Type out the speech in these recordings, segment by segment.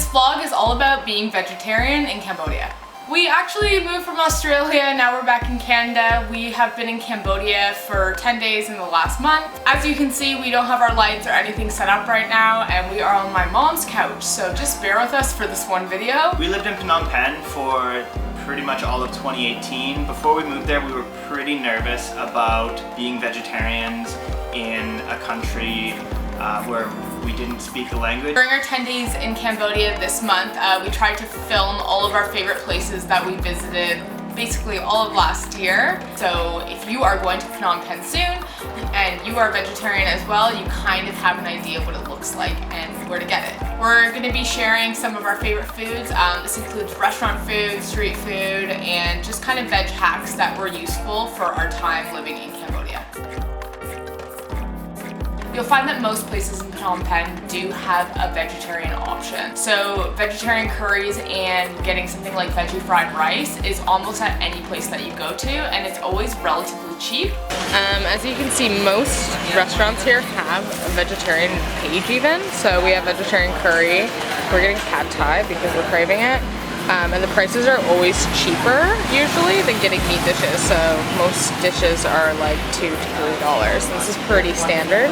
This vlog is all about being vegetarian in Cambodia. We actually moved from Australia, now we're back in Canada. We have been in Cambodia for 10 days in the last month. As you can see, we don't have our lights or anything set up right now, and we are on my mom's couch, so just bear with us for this one video. We lived in Phnom Penh for pretty much all of 2018. Before we moved there, we were pretty nervous about being vegetarians in a country where we didn't speak the language. During our 10 days in Cambodia this month, we tried to film all of our favorite places that we visited basically all of last year. So if you are going to Phnom Penh soon and you are vegetarian as well, you kind of have an idea of what it looks like and where to get it. We're going to be sharing some of our favorite foods. This includes restaurant food, street food, and just kind of veg hacks that were useful for our time living in Cambodia. You'll find that most places in Phnom Penh do have a vegetarian option. So vegetarian curries and getting something like veggie fried rice is almost at any place that you go to, and it's always relatively cheap. As you can see, most restaurants here have a vegetarian page even. So we have vegetarian curry. We're getting pad thai because we're craving it. And the prices are always cheaper usually than getting meat dishes, so most dishes are like $2 to $3. This is pretty standard.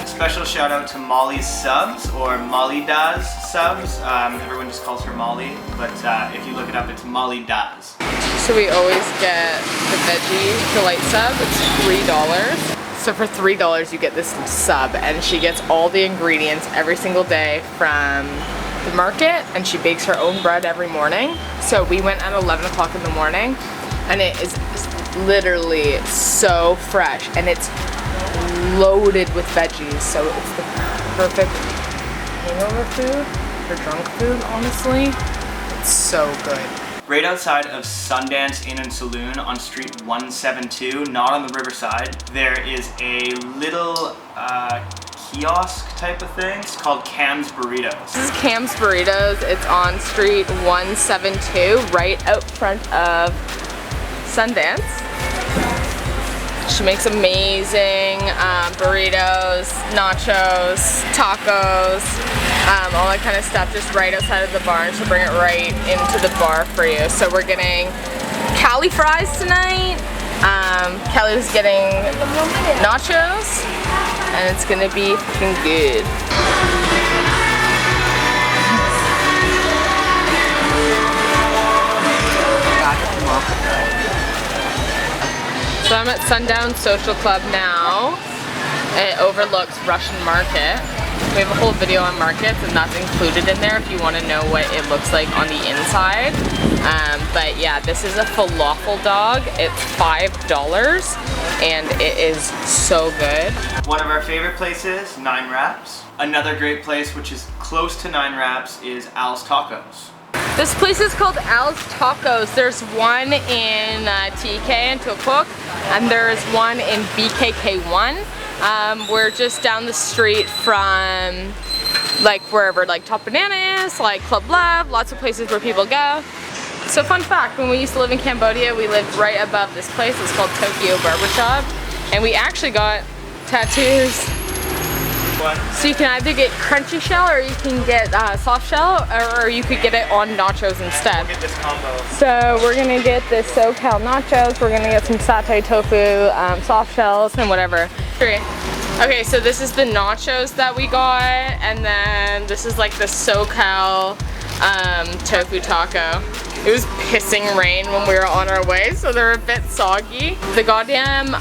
Special shout out to Molly's Subs, or Molly Does Subs. Everyone just calls her Molly, but if you look it up, it's Molly Does. So we always get the veggie delight sub. It's $3. So for $3 you get this sub, and she gets all the ingredients every single day from the market, and she bakes her own bread every morning. So we went at 11 o'clock in the morning, and it is literally so fresh, and it's loaded with veggies, so it's the perfect hangover food or drunk food, honestly. It's so good. Right outside of Sundown Inn and Saloon on Street 172, not on the riverside, there is a little kiosk type of thing. It's called Cam's Burritos. This is Cam's Burritos. It's on Street 172, right out front of Sundance. She makes amazing burritos, nachos, tacos, all that kind of stuff just right outside of the bar, and she'll bring it right into the bar for you. So we're getting Cali fries tonight. Kelly's getting nachos, and it's gonna be fucking good. So I'm at Sundown Social Club now. It overlooks Russian Market. We have a whole video on markets, and that's included in there if you want to know what it looks like on the inside. But yeah, this is a falafel dog. It's $5, and it is so good. One of our favorite places, Nine Wraps. Another great place, which is close to Nine Wraps, is Al's Tacos. This place is called Al's Tacos. There's one in TK and Tokok, and there's one in BKK1. We're just down the street from like wherever like Top Banana is, like Club Love, lots of places where people go. So fun fact, when we used to live in Cambodia, we lived right above this place. It's called Tokyo Barbershop, and we actually got tattoos. What? So you can either get crunchy shell, or you can get soft shell, or you could get it on nachos instead. We'll get this combo. So we're gonna get the SoCal nachos, we're gonna get some satay tofu, soft shells, and whatever. Okay, so this is the nachos that we got, and then this is like the SoCal tofu taco. It was pissing rain when we were on our way, so they're a bit soggy. The goddamn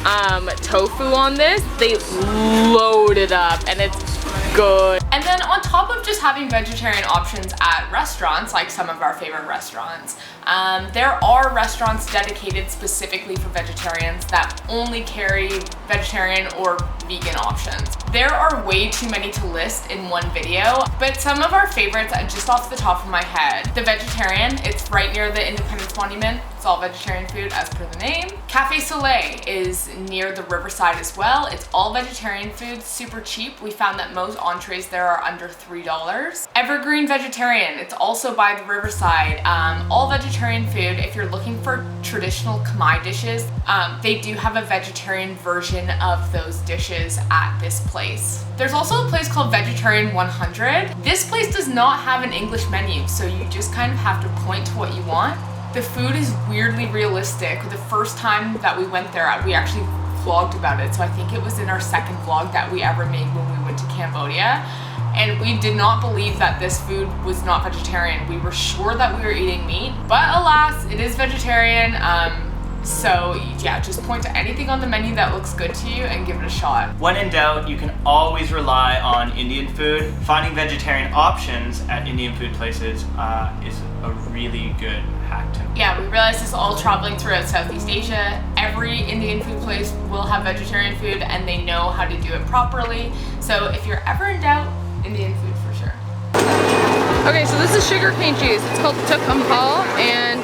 tofu on this, they loaded up, and it's good. And then on top of just having vegetarian options at restaurants, like some of our favorite restaurants, there are restaurants dedicated specifically for vegetarians that only carry vegetarian or vegan options. There are way too many to list in one video, but some of our favorites, just off the top of my head, the vegetarian, it's right near the Independence Monument. It's all vegetarian food as per the name. Cafe Soleil is near the riverside as well. It's all vegetarian food, super cheap. We found that most entrees there are under $3. Evergreen Vegetarian, it's also by the riverside. All vegetarian food. If you're looking for traditional Khmer dishes, they do have a vegetarian version of those dishes at this place. There's also a place called Vegetarian 100. This place does not have an English menu, so you just kind of have to point to what you want. The food is weirdly realistic. The first time that we went there, we actually vlogged about it, so I think it was in our second vlog that we ever made when we went to Cambodia. And we did not believe that this food was not vegetarian. We were sure that we were eating meat, but alas, it is vegetarian. So yeah, just point to anything on the menu that looks good to you and give it a shot. When in doubt, you can always rely on Indian food. Finding vegetarian options at Indian food places is a really good hack to know. Yeah, we realized this all traveling throughout Southeast Asia. Every Indian food place will have vegetarian food and they know how to do it properly. So if you're ever in doubt, Indian food for sure. Okay, so this is sugarcane juice. It's called Tuk Ampal, and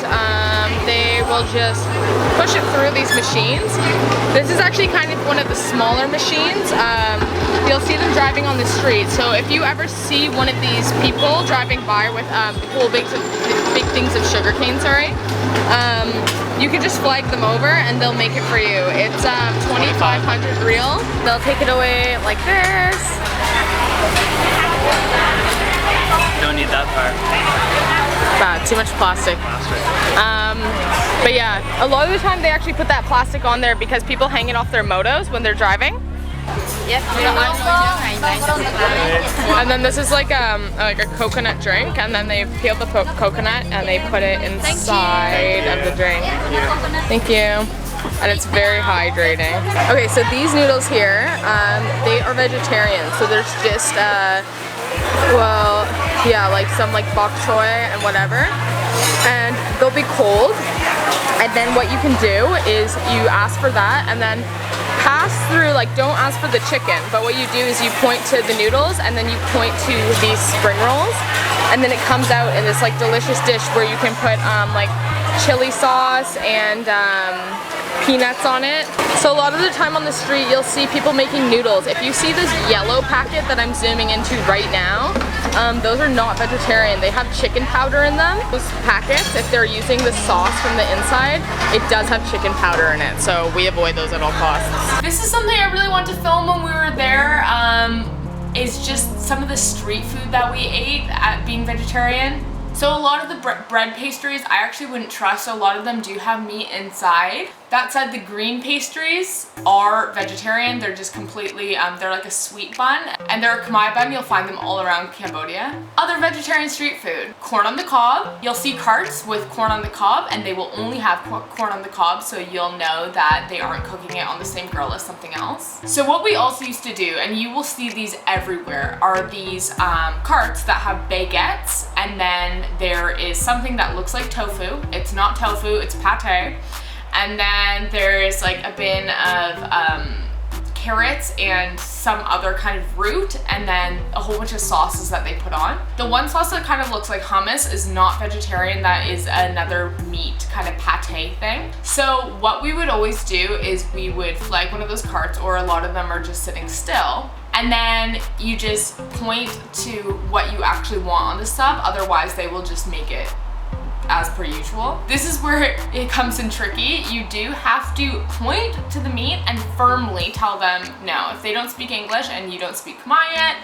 they will just push it through these machines. This is actually kind of one of the smaller machines. You'll see them driving on the street. So if you ever see one of these people driving by with big things of sugarcane, you can just flag them over and they'll make it for you. It's 2,500 real. They'll take it away like this. Don't need that part. Bad, too much plastic. But yeah, a lot of the time they actually put that plastic on there because people hang it off their motos when they're driving. And then this is like a coconut drink, and then they peel the coconut and they put it inside of the drink. Thank you. And it's very hydrating. Okay, so these noodles here, they are vegetarian. So there's just, well, yeah, like some like bok choy and whatever. And they'll be cold. And then what you can do is you ask for that and then pass through, like don't ask for the chicken, but what you do is you point to the noodles and then you point to these spring rolls, and then it comes out in this like delicious dish where you can put like chili sauce and peanuts on it. So a lot of the time on the street you'll see people making noodles. If you see this yellow packet that I'm zooming into right now, those are not vegetarian. They have chicken powder in them. Those packets, if they're using the sauce from the inside, it does have chicken powder in it, so we avoid those at all costs. This is something I really wanted to film when we were there. Is just some of the street food that we ate at being vegetarian. So a lot of the bread pastries I actually wouldn't trust, so a lot of them do have meat inside. That said, the green pastries are vegetarian. They're just completely, they're like a sweet bun, and they're a Khmer bun. You'll find them all around Cambodia. Other vegetarian street food, corn on the cob. You'll see carts with corn on the cob, and they will only have corn on the cob, so you'll know that they aren't cooking it on the same grill as something else. So what we also used to do, and you will see these everywhere, are these carts that have baguettes, and then there is something that looks like tofu. It's not tofu, it's pate. And then there's like a bin of carrots and some other kind of root, and then a whole bunch of sauces that they put on. The one sauce that kind of looks like hummus is not vegetarian. That is another meat kind of pate thing. So what we would always do is we would flag one of those carts, or a lot of them are just sitting still, and then you just point to what you actually want on the sub. Otherwise they will just make it as per usual. This is where it comes in tricky. You do have to point to the meat and firmly tell them no. If they don't speak English and you don't speak Khmer yet,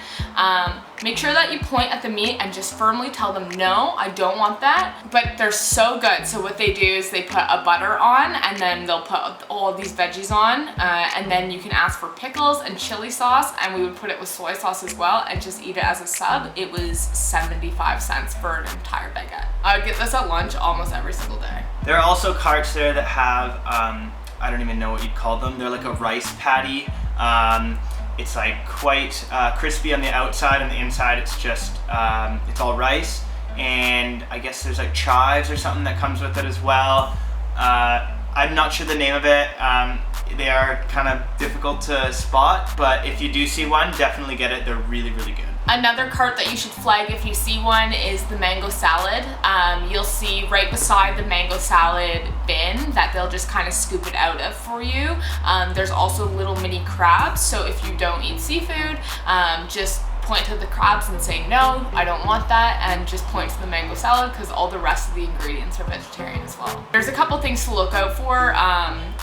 make sure that you point at the meat and just firmly tell them no, I don't want that. But they're so good. So what they do is they put a butter on, and then they'll put all these veggies on, and then you can ask for pickles and chili sauce, and we would put it with soy sauce as well and just eat it as a sub. It was 75 cents for an entire baguette. I would get this at lunch almost every single day. There are also carts there that have, I don't even know what you'd call them. They're like a rice patty. It's like quite crispy on the outside, and the inside it's just, it's all rice. And I guess there's like chives or something that comes with it as well. I'm not sure the name of it. They are kind of difficult to spot, but if you do see one, definitely get it. They're really, really good. Another cart that you should flag if you see one is the mango salad. You'll see right beside the mango salad bin that they'll just kind of scoop it out of for you. There's also little mini crabs, so if you don't eat seafood, just point to the crabs and say no, I don't want that, and just point to the mango salad because all the rest of the ingredients are vegetarian as well. There's a couple things to look out for,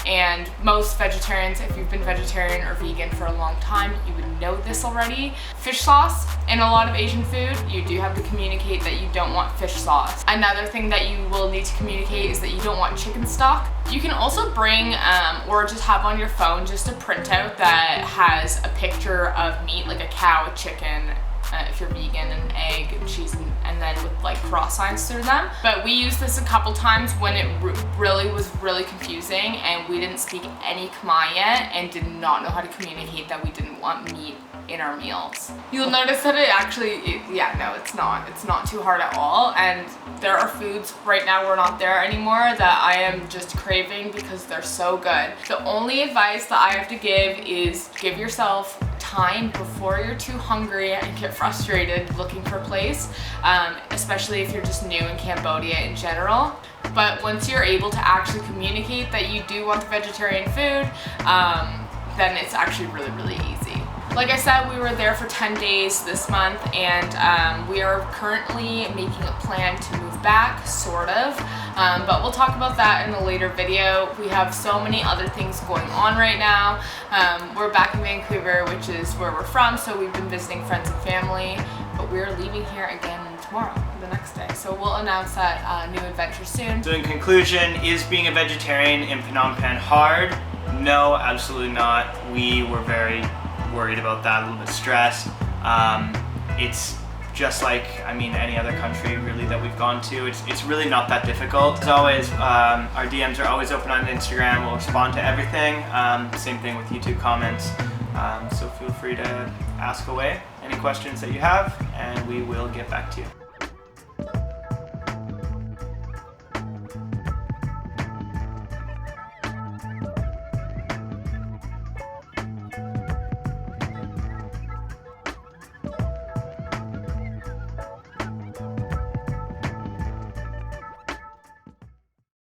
and most vegetarians, if you've been vegetarian or vegan for a long time, you would know this already. Fish sauce. In a lot of Asian food, you do have to communicate that you don't want fish sauce. Another thing that you will need to communicate is that you don't want chicken stock. You can also bring or just have on your phone just a printout that has a picture of meat, like a cow, a chicken, if you're vegan, an egg, and cheese, and then with like cross signs through them. But we used this a couple times when it really was really confusing and we didn't speak any Khmer yet and did not know how to communicate that we didn't want meat in our meals. You'll notice that it's not too hard at all, and there are foods right now we're not there anymore that I am just craving because they're so good. The only advice that I have to give is give yourself time before you're too hungry and get frustrated looking for a place, especially if you're just new in Cambodia in general. But once you're able to actually communicate that you do want the vegetarian food, then it's actually really, really easy. Like I said, we were there for 10 days this month, and we are currently making a plan to move back, sort of. But we'll talk about that in a later video. We have so many other things going on right now. We're back in Vancouver, which is where we're from, so we've been visiting friends and family, but we're leaving here again tomorrow, the next day. So we'll announce that new adventure soon. So in conclusion, is being a vegetarian in Phnom Penh hard? No, absolutely not. We were very worried about that, a little bit stressed. It's just like, I mean, any other country really that we've gone to. It's really not that difficult. As always, our DMs are always open on Instagram. We'll respond to everything. Same thing with YouTube comments. So feel free to ask away any questions that you have, and we will get back to you.